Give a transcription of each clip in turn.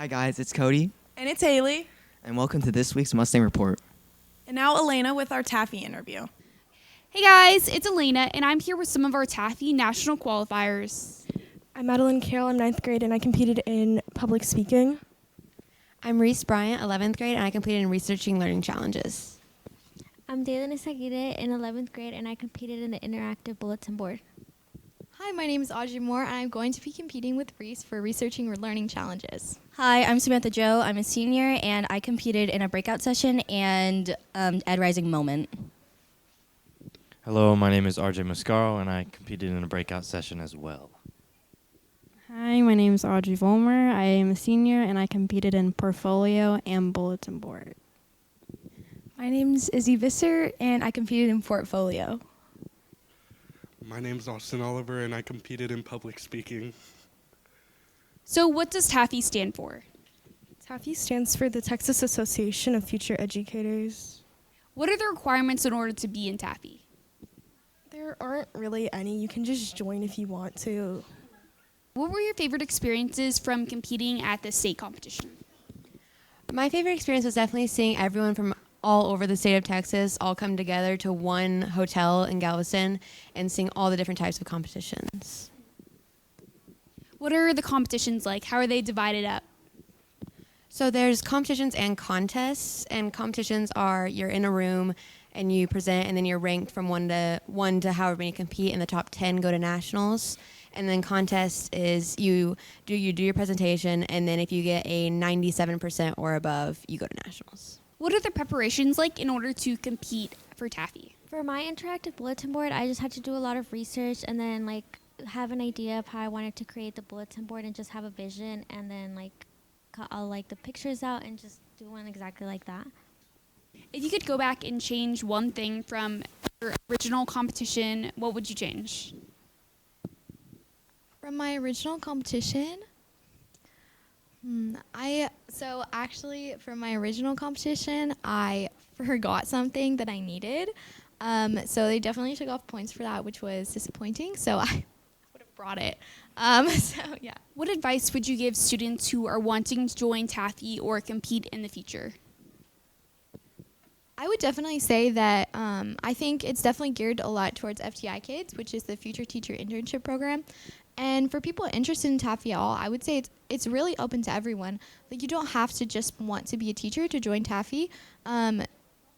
Hi guys, it's Cody, And it's Haley. and welcome to this week's Mustang Report. And now Elena with our Taffy interview. Hey guys, it's Elena, and I'm here with some of our Taffy national qualifiers. I'm Madeline Carroll, I'm 9th grade, and I competed in public speaking. I'm Reese Bryant, 11th grade, and I competed in researching learning challenges. I'm Daylin Isagire in 11th grade, and I competed in the interactive bulletin board. Hi, my name is Audrey Moore, and I'm going to be competing with Reese for researching learning challenges. Hi, I'm Samantha Joe. I'm a senior, and I competed in a breakout session and Ed Rising moment. Hello, my name is RJ Mascaro, and I competed in a breakout session as well. Hi, my name is Audrey Volmer. I am a senior, and I competed in portfolio and bulletin board. My name is Izzy Visser, and I competed in portfolio. My name is Austin Oliver, and I competed in public speaking. So what does Taffy stand for? Taffy stands for the Texas Association of Future Educators. What are the requirements in order to be in Taffy? There aren't really any. You can just join if you want to. What were your favorite experiences from competing at the state competition? My favorite experience was definitely seeing everyone from all over the state of Texas all come together to one hotel in Galveston and seeing all the different types of competitions. What are the competitions like? How are they divided up? So there's competitions and contests, and competitions are you're in a room and you present, and then you're ranked from one to however many compete, and the top 10 go to nationals. And then contest is you do your presentation, and then if you get a 97% or above, you go to nationals. What are the preparations like in order to compete for Taffy? For my interactive bulletin board, I just had to do a lot of research and then have an idea of how I wanted to create the bulletin board and just have a vision, and then cut all the pictures out and just do one exactly like that. If you could go back and change one thing from your original competition, what would you change? From my original competition, from my original competition, I forgot something that I needed. So they definitely took off points for that, which was disappointing. So I would have brought it. Yeah. What advice would you give students who are wanting to join Taffy or compete in the future? I would definitely say that I think it's definitely geared a lot towards FTI kids, which is the Future Teacher Internship Program. And for people interested in Taffy at all, I would say it's really open to everyone. You don't have to just want to be a teacher to join Taffy.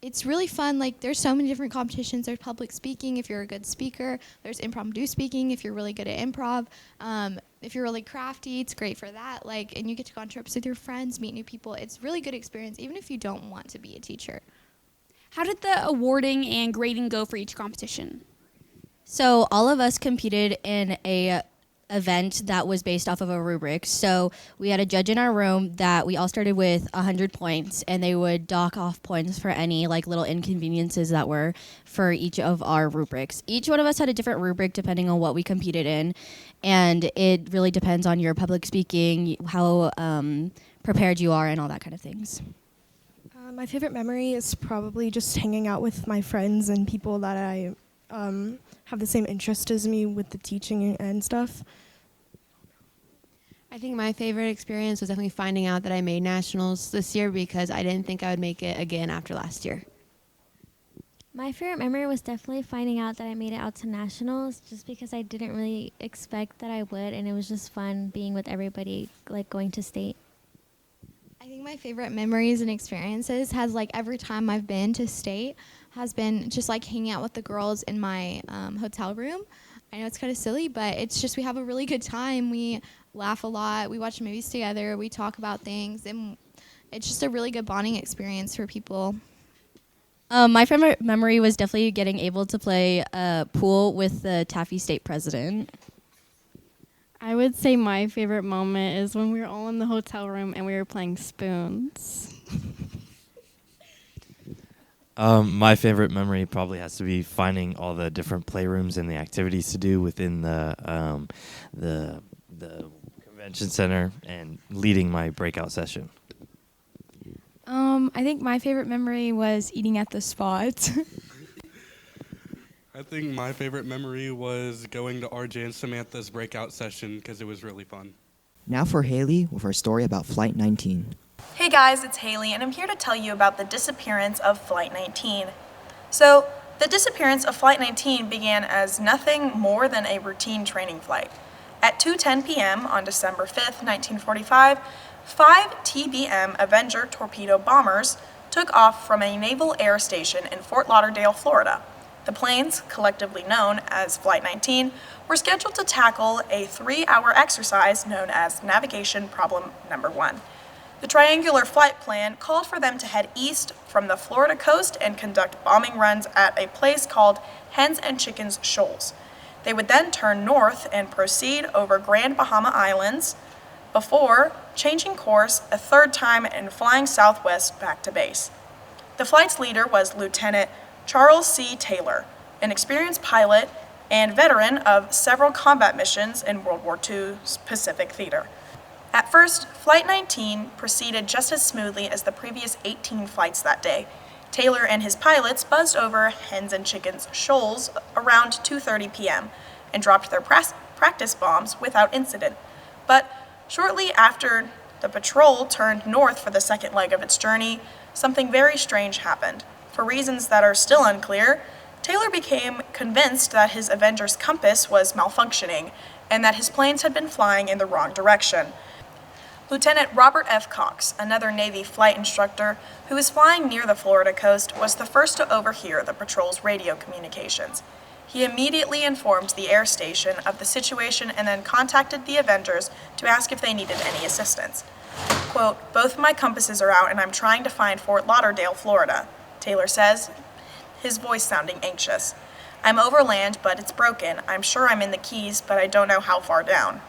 It's really fun. There's so many different competitions. There's public speaking if you're a good speaker. There's impromptu speaking if you're really good at improv. If you're really crafty, it's great for that. And you get to go on trips with your friends, meet new people. It's a really good experience, even if you don't want to be a teacher. How did the awarding and grading go for each competition? So all of us competed in a event that was based off of a rubric. So we had a judge in our room that we all started with 100 points, and they would dock off points for any little inconveniences that were for each of our rubrics. Each one of us had a different rubric depending on what we competed in, and it really depends on your public speaking, how prepared you are, and all that kind of things. My favorite memory is probably just hanging out with my friends and people that I have the same interest as me with the teaching and stuff. I think my favorite experience was definitely finding out that I made nationals this year, because I didn't think I would make it again after last year. My favorite memory was definitely finding out that I made it out to nationals, just because I didn't really expect that I would, and it was just fun being with everybody, going to state. I think my favorite memories and experiences has every time I've been to state has been just hanging out with the girls in my hotel room. I know it's kind of silly, but it's just we have a really good time. We laugh a lot. We watch movies together. We talk about things, and it's just a really good bonding experience for people. My favorite memory was definitely getting able to play pool with the Taffy State president. I would say my favorite moment is when we were all in the hotel room and we were playing spoons. My favorite memory probably has to be finding all the different playrooms and the activities to do within the convention center and leading my breakout session. I think my favorite memory was eating at the spot. I think my favorite memory was going to RJ and Samantha's breakout session because it was really fun. Now for Haley with her story about Flight 19. Hey guys, it's Haley, and I'm here to tell you about the disappearance of Flight 19. So, the disappearance of Flight 19 began as nothing more than a routine training flight. At 2:10 p.m. on December 5th, 1945, 5 TBM Avenger torpedo bombers took off from a naval air station in Fort Lauderdale, Florida. The planes, collectively known as Flight 19, were scheduled to tackle a 3-hour exercise known as Navigation Problem Number 1. The triangular flight plan called for them to head east from the Florida coast and conduct bombing runs at a place called Hens and Chickens Shoals. They would then turn north and proceed over Grand Bahama Islands before changing course a third time and flying southwest back to base. The flight's leader was Lieutenant Charles C. Taylor, an experienced pilot and veteran of several combat missions in World War II's Pacific Theater. At first, Flight 19 proceeded just as smoothly as the previous 18 flights that day. Taylor and his pilots buzzed over Hens and Chickens Shoals around 2:30 p.m. and dropped their practice bombs without incident. But shortly after the patrol turned north for the second leg of its journey, something very strange happened. For reasons that are still unclear, Taylor became convinced that his Avenger's compass was malfunctioning and that his planes had been flying in the wrong direction. Lieutenant Robert F. Cox, another Navy flight instructor who was flying near the Florida coast, was the first to overhear the patrol's radio communications. He immediately informed the air station of the situation and then contacted the Avengers to ask if they needed any assistance. Quote, "Both my compasses are out and I'm trying to find Fort Lauderdale, Florida," Taylor says, his voice sounding anxious. "I'm over land, but it's broken. I'm sure I'm in the Keys, but I don't know how far down."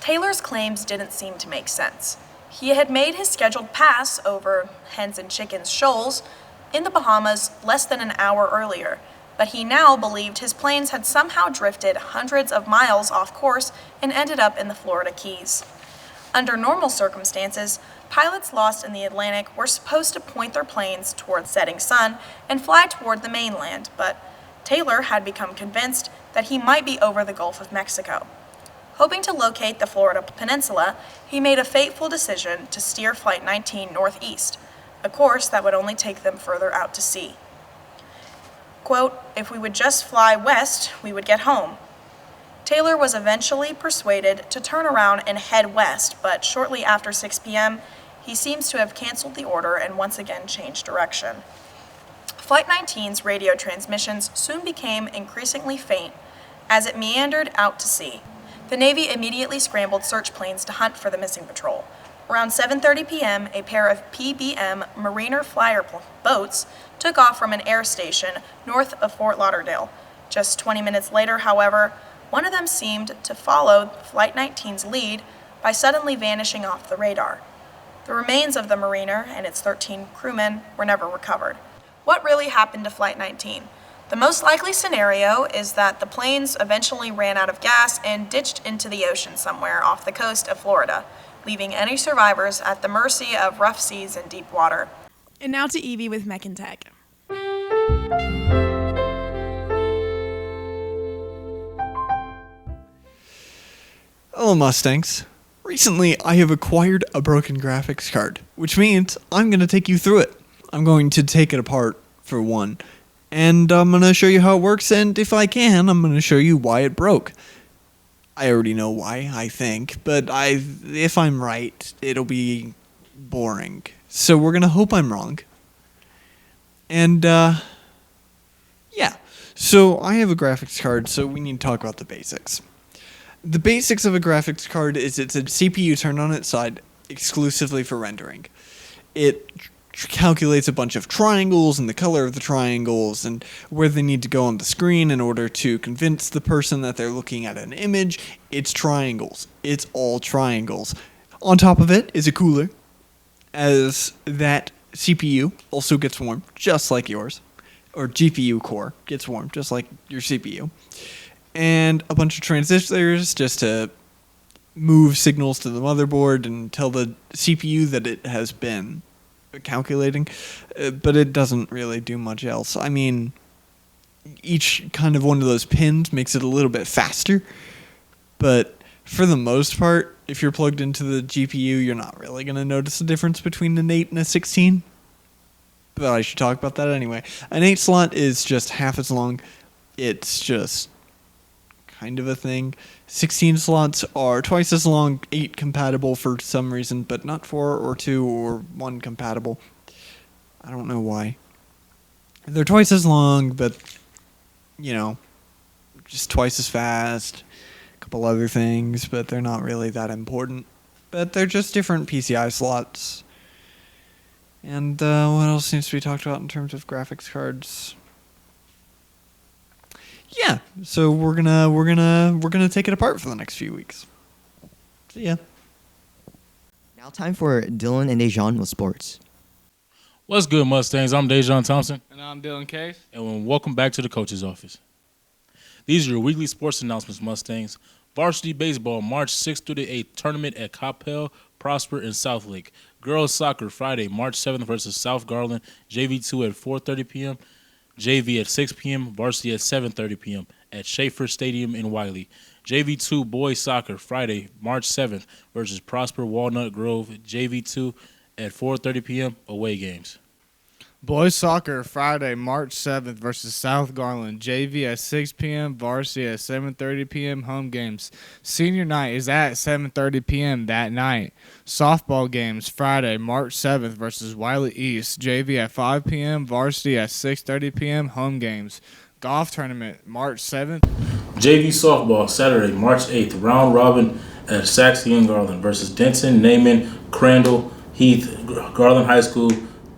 Taylor's claims didn't seem to make sense. He had made his scheduled pass over Hens and Chickens Shoals in the Bahamas less than an hour earlier, but he now believed his planes had somehow drifted hundreds of miles off course and ended up in the Florida Keys. Under normal circumstances, pilots lost in the Atlantic were supposed to point their planes toward setting sun and fly toward the mainland, but Taylor had become convinced that he might be over the Gulf of Mexico. Hoping to locate the Florida peninsula, he made a fateful decision to steer Flight 19 northeast, a course that would only take them further out to sea. Quote, "If we would just fly west, we would get home." Taylor was eventually persuaded to turn around and head west, but shortly after 6 p.m., he seems to have canceled the order and once again changed direction. Flight 19's radio transmissions soon became increasingly faint as it meandered out to sea. The Navy immediately scrambled search planes to hunt for the missing patrol. Around 7:30 p.m., a pair of PBM Mariner Flyer boats took off from an air station north of Fort Lauderdale. Just 20 minutes later, however, one of them seemed to follow Flight 19's lead by suddenly vanishing off the radar. The remains of the Mariner and its 13 crewmen were never recovered. What really happened to Flight 19? The most likely scenario is that the planes eventually ran out of gas and ditched into the ocean somewhere off the coast of Florida, leaving any survivors at the mercy of rough seas and deep water. And now to Evie with Mech and Tech. Hello, Mustangs. Recently, I have acquired a broken graphics card, which means I'm going to take you through it. I'm going to take it apart, for one, and I'm going to show you how it works, and if I can, I'm going to show you why it broke. I already know why, I think, but if I'm right, it'll be boring. So we're going to hope I'm wrong. And, yeah. So I have a graphics card, so we need to talk about the basics. The basics of a graphics card is it's a CPU turned on its side exclusively for rendering. It calculates a bunch of triangles and the color of the triangles and where they need to go on the screen in order to convince the person that they're looking at an image. It's triangles. It's all triangles. On top of it is a cooler, as that CPU also gets warm just like yours, or GPU core gets warm just like your CPU, and a bunch of transistors just to move signals to the motherboard and tell the CPU that it has been calculating, but it doesn't really do much else. I mean, each kind of one of those pins makes it a little bit faster, but For the most part, if you're plugged into the GPU, you're not really going to notice a difference between an 8 and a 16. But I should talk about that anyway. An 8 slot is just half as long. It's just kind of a thing. 16 slots are twice as long, 8 compatible for some reason, but not 4 or 2 or 1 compatible. I don't know why. They're twice as long, but, just twice as fast. A couple other things, but they're not really that important. But they're just different PCI slots. And what else needs to be talked about in terms of graphics cards? Yeah, so we're gonna take it apart for the next few weeks. See ya. Now time for Dylan and Dejan with sports. What's good, Mustangs? I'm Dejan Thompson. And I'm Dylan Case. And welcome back to the coach's office. These are your weekly sports announcements, Mustangs. Varsity baseball, March 6th through the 8th, tournament at Coppell, Prosper, and Southlake. Girls soccer, Friday, March 7th versus South Garland, JV2 at 4:30 p.m., JV at 6 p.m., varsity at 7:30 p.m. at Schaefer Stadium in Wiley. JV2 boys soccer, Friday, March 7th versus Prosper Walnut Grove, JV2 at 4:30 p.m., away games. Boys soccer, Friday, March 7th versus South Garland, JV at 6 p.m., varsity at 7:30 p.m., home games. Senior night is at 7:30 p.m. that night. Softball games, Friday, March 7th versus Wiley East, JV at 5 p.m., varsity at 6:30 p.m., home games. Golf tournament, March 7th. JV softball, Saturday, March 8th, round robin at Sachse and Garland versus Denton, Naaman, Crandall, Heath, Garland High School,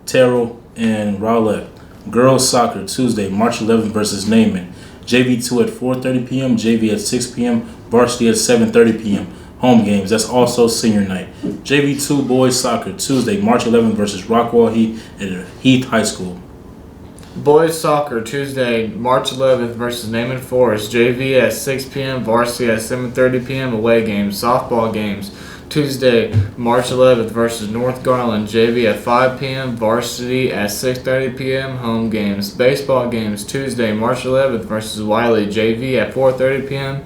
Terrell, and Rowlett. Girls soccer, Tuesday, March 11th versus Naaman. JV2 at 4:30 p.m., JV at 6 p.m., varsity at 7:30 p.m. Home games. That's also senior night. JV2 boys soccer, Tuesday, March 11th versus Rockwall Heath at Heath High School. Boys soccer, Tuesday, March 11th versus Naaman Forest, JV at 6 p.m., varsity at 7:30 p.m., away games. Softball games, Tuesday, March 11th versus North Garland, JV at 5 p.m., varsity at 6:30 p.m., home games. Baseball games, Tuesday, March 11th versus Wiley, JV at 4:30 p.m.,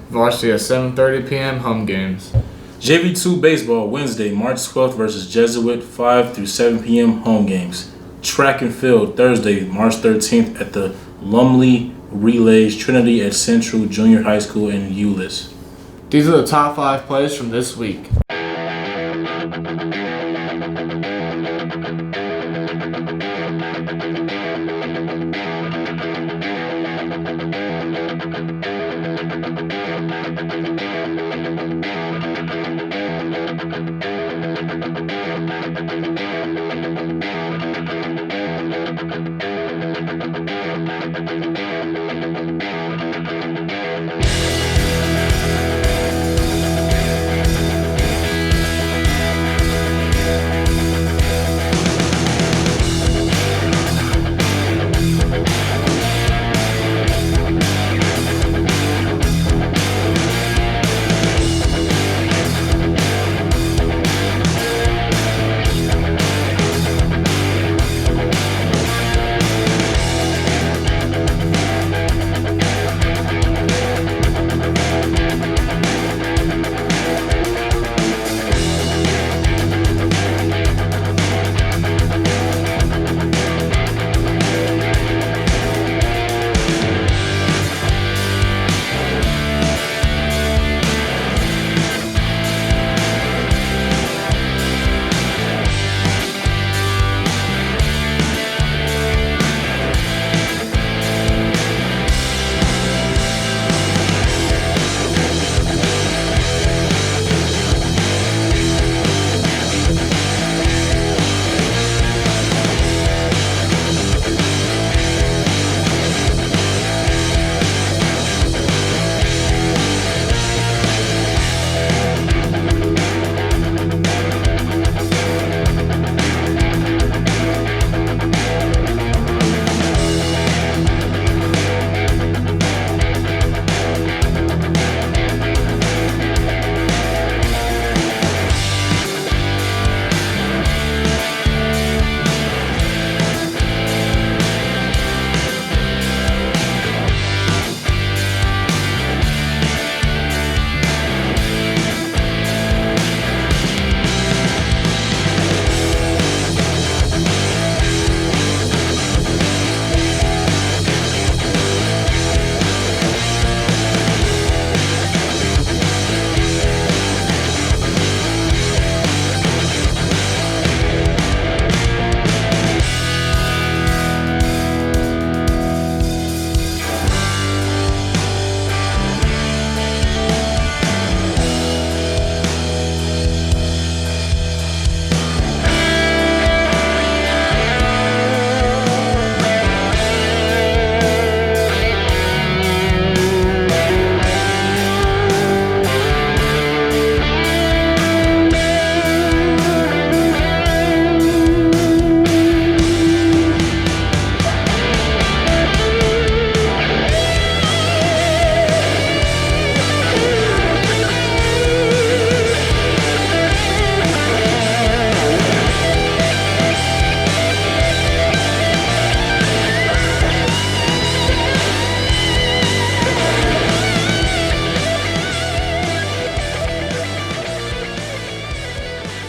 varsity at 7:30 p.m., home games. JV2 baseball, Wednesday, March 12th versus Jesuit, 5 through 7 p.m., home games. Track and field, Thursday, March 13th at the Lumley Relays Trinity at Central Junior High School in Euless. These are the top 5 plays from this week.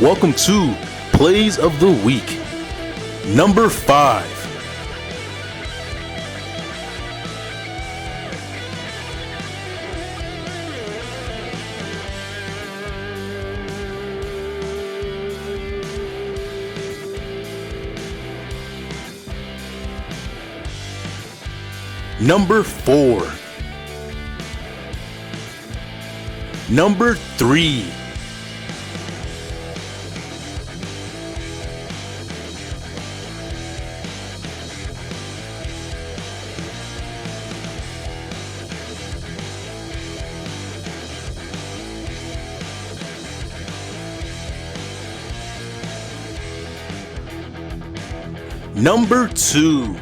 Welcome to Plays of the Week. Number 5. Number 4. Number 3. Number 2.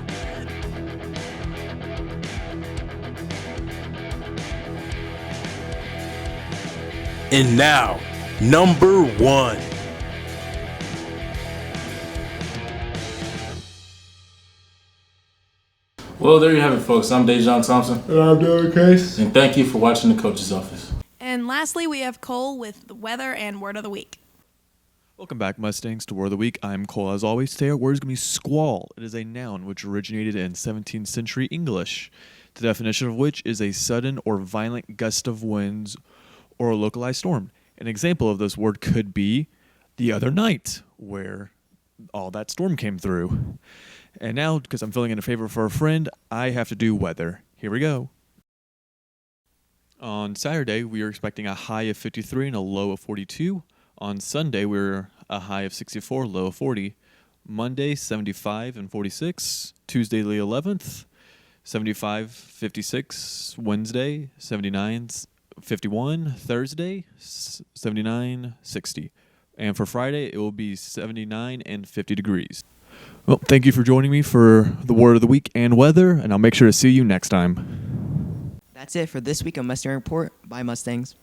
And now, number 1. Well, there you have it, folks. I'm Dejan Thompson. And I'm Dylan Case. And thank you for watching the Coach's Office. And lastly, we have Cole with the weather and word of the week. Welcome back, Mustangs, to Word of the Week. I'm Cole. As always, today our word is going to be squall. It is a noun which originated in 17th century English, the definition of which is a sudden or violent gust of winds or a localized storm. An example of this word could be the other night, where all that storm came through. And now, because I'm filling in a favor for a friend, I have to do weather. Here we go. On Saturday, we are expecting a high of 53 and a low of 42. On Sunday, we're a high of 64, low of 40. Monday, 75 and 46. Tuesday, the 11th, 75, 56. Wednesday, 79, 51. Thursday, 79, 60. And for Friday, it will be 79 and 50 degrees. Well, thank you for joining me for the Word of the Week and weather, and I'll make sure to see you next time. That's it for this week on Mustang Report. Bye, Mustangs.